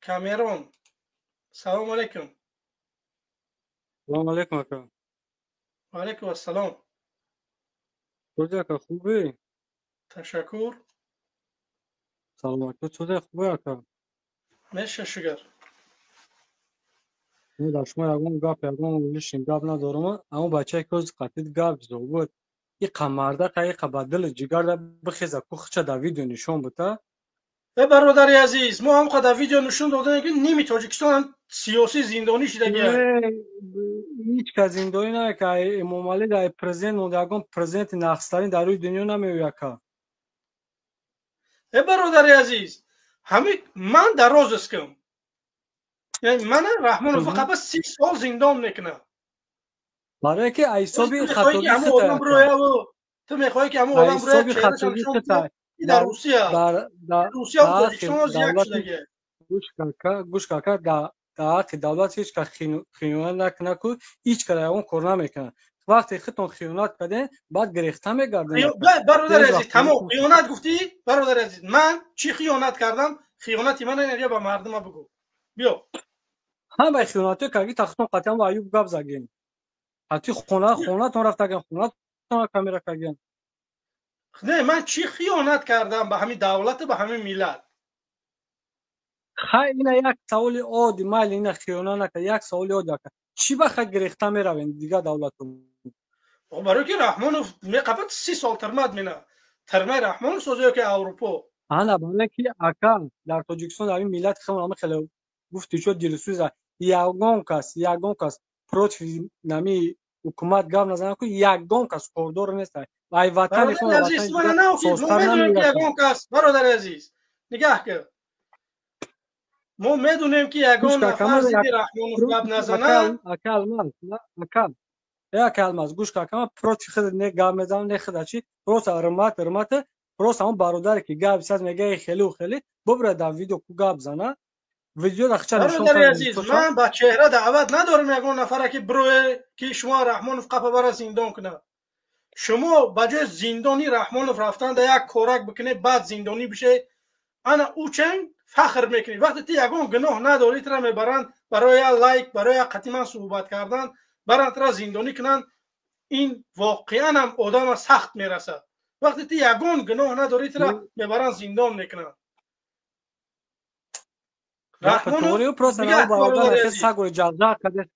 کامرون. سلام علیکم. سلام علیکم اکا. و علیکم السلام. چطوری اکا خوبی؟ تشکر. سلامتی چطوری خوبی اکا؟ میشه شگر. من در شما یکم گپ یکم ویشین گپ ندارم اما بچه که از قطعید گپ زد بود این قمرده که این بدل جگر ده بخیزه کوخچه در ویدیو نشون بوده برادری عزیز، ما هم خدا ویدیو نشون دادیم که نیمی تاجیکستان سیاسی زندانی شده گیه. هیچ کس این دوی نه که امام علی در پرزنت و یکم پرزنت نقصترین در روی دنیا نمیوی اکا. برادری عزیز، همین من دراز اسکم. یعنی من رحمان فقط بس 30 سال زندان میکنه. برای که تو ایسابی میخوای که خطاگی همه خطا آدم اکا. بروه و تو میخوای که همه آدم بروه ایسابی چهرهشان خطاگی نشان بده. خطا این در در روسیه، در در روسیه و در تاجیکستان از یک دولت شده گیه. گوش کاکا در دولت هیچ که خیانت نکنه که هیچ کاری اون کار نمیکنه وقتی خودتون خیانت کردین بعد گرفته میگردین اکا برادر هیچ عزیز، وقت تمام خیانت گفتی. برادر عزیز، من چی خیانت کردم؟ خیانتی من نگه به مردم بگو. بیا. همه خیانتی که اگه تختون قطعا با ایوب گپ زدین حتی خونه تون رفته خونه تون کامیرا کردین نه، من چی خیانت کردم به همین دولت، به همین ملت؟ خیلی اینا یک سوال عادی مال اینا خیانت نکرد یک سوال عادی که چی بخیر گرفته میروین دیگه دولت برای که رحمانوف می قبل 30 سال ترمد مینا ترمه رحمانوف سوزیو که اروپا. انا برای که اکا در تاجیکستان در این ملت خیلی گفتی شو دلسوز یگان کس پروت نمی حکومت گام نزنه که یگان کس کوردور نیست وای برادر وطنشون وطن عزیز، من دیگه نه ما سوستر میدونیم که نمیگه یگان کس. برادر عزیز، نگاه کن. ما میدونیم که گوش یگان کا نفر کما یک زیر رحمانوف پروت گپ نزنه. اکل مال اکل اکل گوش کا کما پروت خود نه گام نزنه نه خدا چی پروت رمات پروت هم برادر که گاب ساز میگه خیلی ببره در ویدیو کو گاب زنه ویدیو دخچه نشون برادر کردن عزیز، تو چا من با چهره دعوت ندارم یگان نفره که بروه که شما رحمانوف قپا برا زندان کنه. شما با جای زندانی رحمانوف رفتن در یک کورک بکنه بعد زندانی بشه، انا او چنگ فخر میکنی. وقتی تی یگان گناه نداری ترا میبرن برای لایک، برای قتیما صحبت کردن برن ترا زندانی کنن. این واقعا هم آدم سخت میرسه. وقتی تی یگان گناه نداری ترا میبرن زندان میکنن. یا رحمانوف پتوری پروسه او نگه برادر برادر نخ عزیز. سگور جغجغ کرده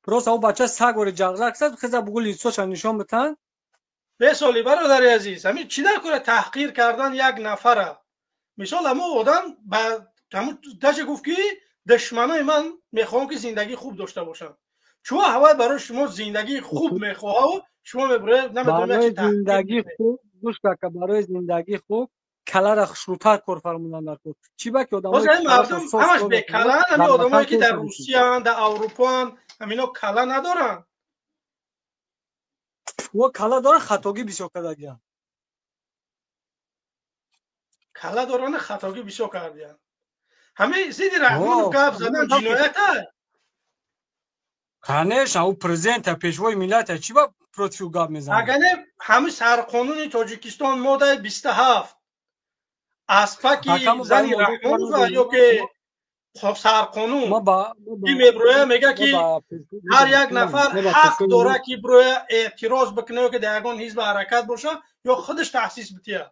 پروسه او بچه سگور جغجغ کرد خزا بقول لیسوش نشون بتن مثالی برادر عزیز، همین چی در کنه تحقیر کردن یک نفره. مثال همون آدم با همون تشه گفت که دشمنای من میخوام که زندگی خوب داشته باشم. چون هوا برای شما زندگی خوب میخواه و شما میبره نمیدونم یک چی برای تحقیر زندگی میکنه. خوب گوش که برای زندگی خوب کلا را شروطا کار فرمودن در کور چی با که باز آدمای این کلاشون مردم سوس همش کار میکنه بکلن. همین در وطن آدمایی که کار در فرمودن روسیه هن، در اروپا هن، همینا کلا ندارن. و کلا داره خطاگی بسیار کردگی کلا دارن خطاگی بسیار کردن. همه زید رحمانوف او گپ زدن جنایت های. کنش او پرزنت پیشوای ملت چی با پروتفیو گاب میزنه اگه همه سرقانون تاجیکستان ماده 27 اسپکی حکم برای زنی موضوع کار رحمانوف یا نداریم که ما سرقانون با کی میبروه میگه ما که با هر یک نفر ما با حق پیشوای داره که بروه اعتراض بکنه که در یگان حزب حرکت باشه یا خودش تاسیس بتیه.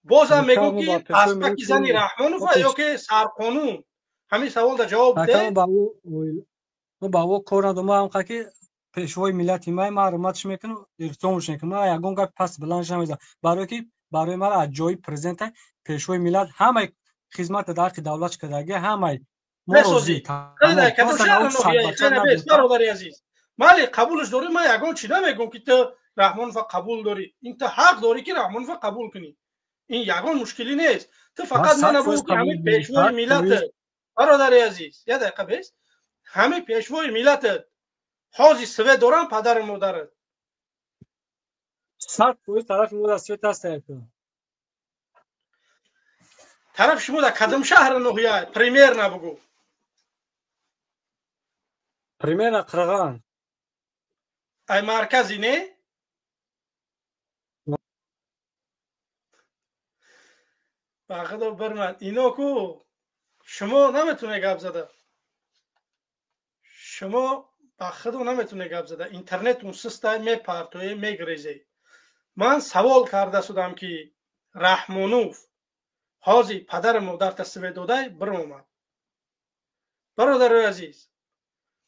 بازم میگو حکم با که پیشوای اسپکی زنی ملت رحمانوف ما یا پیش که سرقانون. همین سوال در جواب حکم ده. با ما با او کار ندارم ما هم که پیشوای ملت ما معلوماتش میکنه ارتامش میکنه ما یگان گپ پس بلندش نمیزه برای که برای ما از جای پرزنت پیشوای ملت همه خدمت در دولت کردگی همه ما روزی بسازی. خیلی در تمام کدام پس او شهر سگ ناحیه بچه خیلی بس ندیدم برادری عزیز. مالی قبولش داری. من یگان چی نمیگم که تو رحمانوف قبول داری. این تو حق داری که رحمانوف قبول کنی. این یگان مشکلی نیست. تو ما فقط من 100% بگو که همه قبول داریم پیشوای ملت. 100% برادر عزیز یه دقیقه بس. همه پیشوای ملت حاجی سوی دارن پدر مادرت. 100% طرف مو دست است طرف شما در کدام شهر ناحیه پریمیر نبگو. پریمیر قرغان ای مرکزی نه. فقط برمد اینا کو شما نمیتونه گپ زده، شما با خود نمیتونه گپ زده، اینترنت اون سیستم میپرتوه میگریزه. من سوال کرده شدم که رحمانوف حاضی پدر مادر تصویر داده برم اومد. برادر عزیز،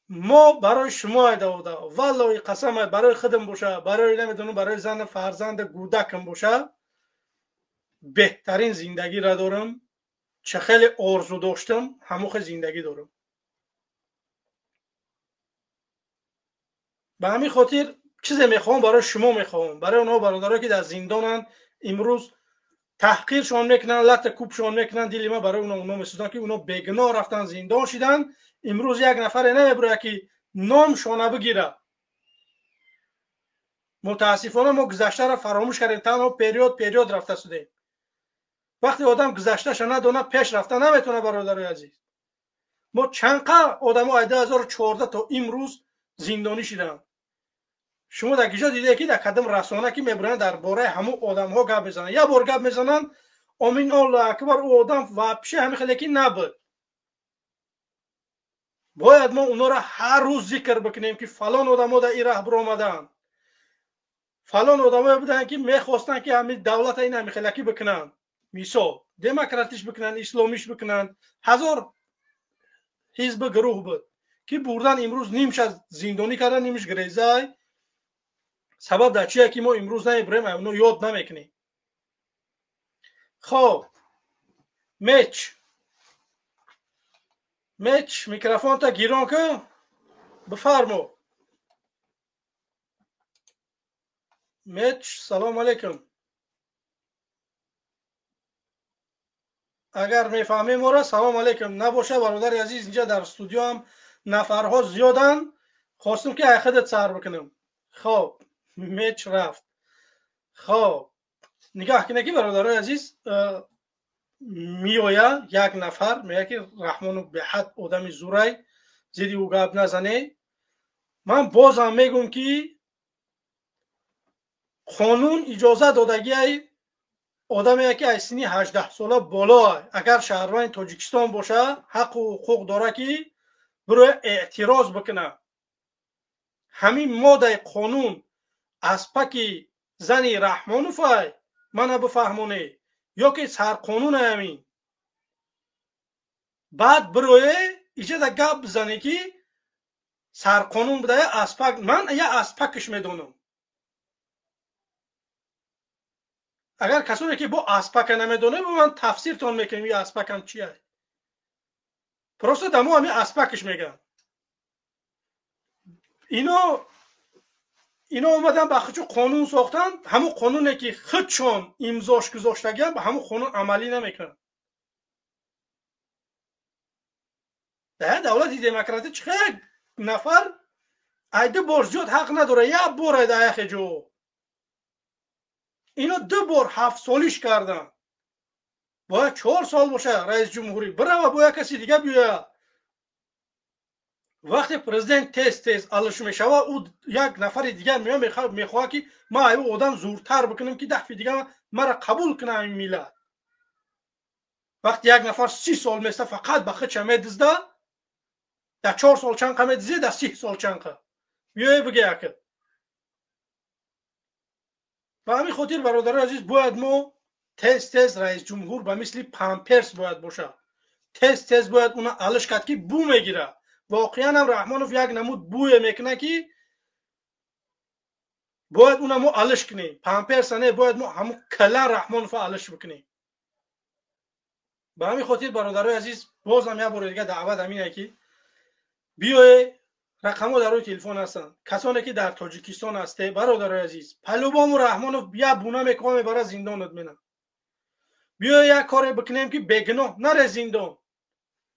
ما برای شما داده والله قسم برای خودم باشه، برای نمیدونم برای زن فرزند گودکم باشه، بهترین زندگی را دارم. چه خیلی آرزو داشتم هموخ زندگی دارم. به همین خاطر چیزی میخوام برای شما میخوام، برای اونها برادرها که در زندانن امروز تحقیرشان میکنن، لط کوبشان میکنن، دل ما برای اونا میسوزن که اونا بیگناه رفتن زندان شدن. امروز یک نفر نمیبره که نامشان بگیره. متاسفانه ما گذشته را فراموش کردیم، تنها پریود رفته شدیم. وقتی آدم گذشتهش ندونه پیش رفته نمیتونه. برادرای عزیز، ما چندقدر آدم‌ها از 2014 تا امروز زندانی شدن. شما در کجا دیده که در قدم رسانه که میبرن درباره همون آدم‌ها گپ میزنن، یا بار گپ میزنن آمین الله اکبر، او آدم وابشه همین خیلی که نبود. باید ما اونا را هر روز ذکر بکنیم که فلان آدم‌ها در این راه برآمدن، فلان آدم‌ها بودن که میخواستن که همین دولت این همین خیلی بکنن، مثال دموکراتیش بکنن، اسلامیش بکنن. هزار حزب گروه بود که بردن امروز نیمش از زندانی کردن، نیمش گریزای. سبب در چیه که ما امروز نمیبریم اونو یاد نمیکنیم. خب میچ میکروفون تا گیران که بفرمو. میچ سلام علیکم. اگر میفهمیم ما را سلام علیکم، نباشه برادر عزیز اینجا در استودیو هم نفرها زیادن، خواستم که خودت سر بکنم. خب میچ رفت. خب نگاه کنه که برادر عزیز میویا یک نفر میگه که رحمانو به حد آدم زورای زیدی او گپ نزنه. من بازم میگم که قانون اجازه دادگی آدمی که از سنی 18 ساله بالا اگر شهروند تاجیکستان باشه حق و حقوق داره که برای اعتراض بکنه. همین ماده قانون از پک زنی رحمانوف منو بفهمونه یا که سر قانون همین بعد برای ایجا دا گپ بزنه که سر قانون بوده اسپک. من یا اسپکش میدونم. اگر کسانی که با اسپک نمیدونه به من تفسیر تون میکنیم یا اسپک هم چیه. پروسه دمو همین اسپکش میگن. اینا اومدن با خودشون قانون ساختن، همون قانونی که خودشون امضاش گذاشتگن به همون قانون عملی نمیکنن. در دولت دموکراتیک چه نفر ایده بار زیاد حق نداره یا بار در یک جو. اینا 2 بار 7 سالیش کردن. باید 4 سال باشه رئیس جمهوری بره و باید کسی دیگه بیاید. وقتی پرزیدنت تیز علش میشوه او یک نفر دیگه میخواه که ما ایو آدم زورتر بکنیم که دفعه دیگه مرا قبول کنه این میلاد. وقتی یک نفر 30 سال میسته فقط به خودش میدزده، در 4 سال چند میدزده، در 30 سال چند بیای بگه که. به همین خاطر برادر عزیز باید ما تیز رئیس جمهور به مثل پامپرس باید باشه. تیز باید اونا علش کرد که بو میگیره. واقعا هم رحمانوف یک نمود بوی میکنه که باید اونم ما علش کنیم. پامپرس نه، باید ما همون کلا رحمانوف علش بکنیم. به همین خاطر برادرای عزیز بازم یک بار دیگه دعوت همینه که بیای رقم‌ها در روی تلفن هستن. کسانی که در تاجیکستان هسته برادرای عزیز پهلوان رحمانوف بیا بونه میکنه برای زندانت مینا. بیا یک کار بکنیم که بگناه نره زندان.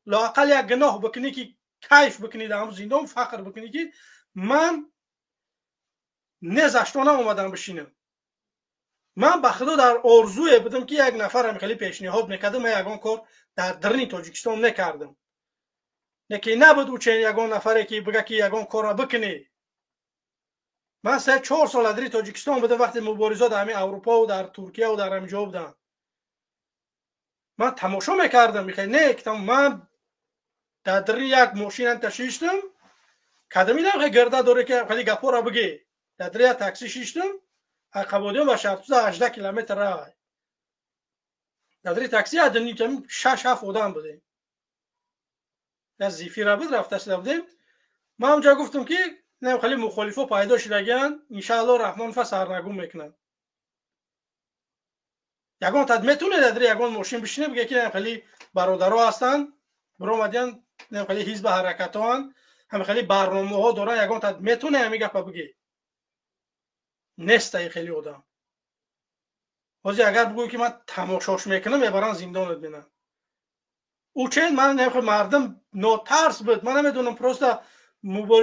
لااقل یک گناه بکنی که کیف بکنی در همون زندان، فخر بکنی که من نزشتانه اومدم بشینم. من به خدا در آرزوی بودم که یک نفر هم خیلی پیشنهاد میکردم، من یگان کار در درنی تاجیکستان نکردم. نکی نبود او چنین یگان نفری که بگه که یگان کار را بکنی. من 3-4 سال در تاجیکستان بودم وقتی مبارزات همین اروپا و در ترکیه و در همینجا بودم. من تماشا میکردم میخوای نه که من در یک ماشین تشیشتم کدمی نه گرده داره که خیلی گپا را بگی در تاکسی شیشتم قبودیم و شرط 18 کیلومتر راه در تاکسی ادنی که 6 7 آدم بودیم از زیفی را بود رفته شدیم ما اونجا گفتم که نه خیلی مخالفو پیدا شدگان ان شاء الله رحمان سرنگون میکنن یگان تد میتونه در یگان ماشین بشینه بگه که خیلی برادرها هستن برو مدین نه خیلی حزب حرکتان هم خیلی برنامه ها دارن یگان تد میتونه همین گپ بگه نیست خیلی آدم واسه اگر بگو که من تماشاش میکنم میبرن زندان ببینن او چه من نه مردم ناترس بود من نمیدونم پروستا مبارزه